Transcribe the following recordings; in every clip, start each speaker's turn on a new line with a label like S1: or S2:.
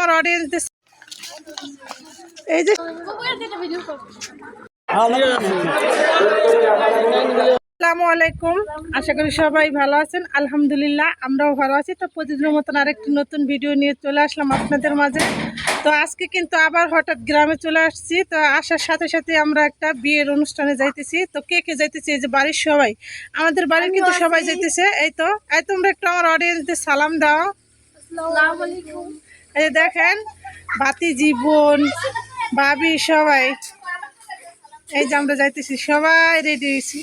S1: আমার অডিয়েন্সদের এই যে আসসালামু আলাইকুম, আশা করি সবাই ভালো আছেন। আলহামদুলিল্লাহ আমরাও ভালো আছি। তো প্রতিদিনের মতন আরেকটি নতুন ভিডিও নিয়ে চলে আসলাম আপনাদের মাঝে। তো আজকে কিন্তু আবার হঠাৎ গ্রামে চলে আসছি। তো আসার সাথে সাথে আমরা একটা বিয়ের অনুষ্ঠানে যাইতেছি। তো কে কে যাইতেছি? এই যে বাড়ির সবাই, আমাদের বাড়ির কিন্তু সবাই যাইতেছে। এই তোমরা একটু আমার অডিয়েন্সদের সালাম দাও। এই যে দেখেন বাতি জীবন ভাবি সবাই, এই যে আমরা যাইতেছি, সবাই রেডি হয়েছি।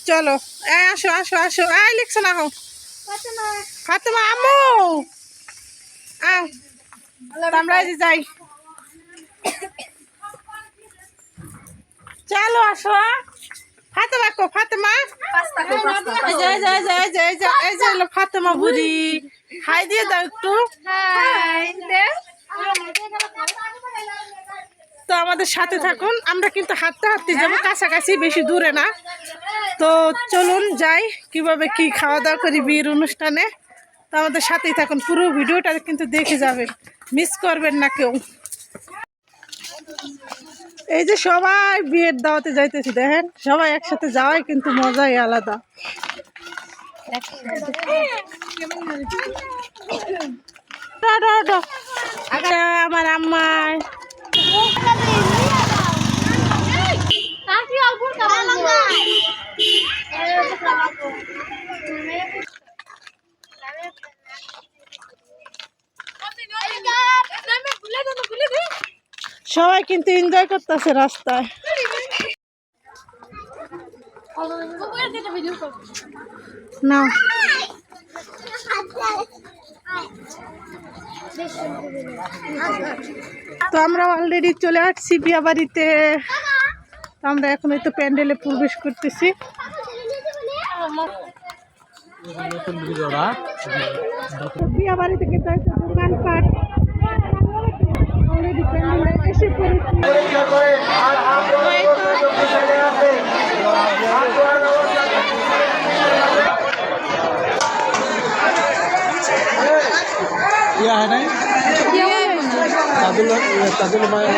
S1: চলো আসো আসো আসো, আয় লিখছো না, ফাতেমা আম্মু আমরা যাই, চলো আসো। ফাতেমা কো ফাতেমা, এই যে ফাতেমা বুড়ি, হাই দিয়ে দাও একটু। তো আমাদের সাথে থাকুন, আমরা কিন্তু হাঁটতে হাঁটতে যাবো, কাছাকাছি, বেশি দূরে না। তো চলুন যাই, কিভাবে কি খাওয়া দাওয়া করি বিয়ের অনুষ্ঠানে। তো আমাদের সাথেই থাকুন, পুরো ভিডিওটা কিন্তু দেখে যাবেন, মিস করবেন না কেউ। এই যে সবাই বিয়ের দাওয়াতে যাইতেছি, দেখেন সবাই একসাথে যাওয়াই কিন্তু মজাই আলাদা। আমার আম্মায় সবাই কিন্তু এনজয় করতেছে রাস্তায়। না তো আমরা অলরেডি চলে আসছি বিয়া বাড়িতে। তো আমরা এখন হয়তো প্যান্ডেলে প্রবেশ করতেছি। বিয়া বাড়িতে কিন্তু দোকানপাট অলরেডি প্যান্ডেলে এসে পড়েছি।
S2: है ना ताजुल माया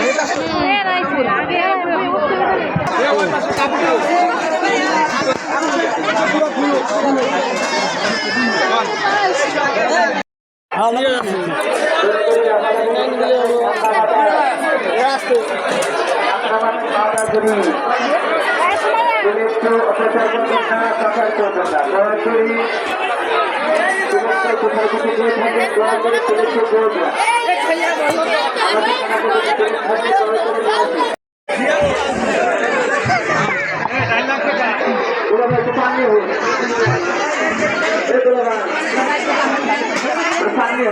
S3: पानी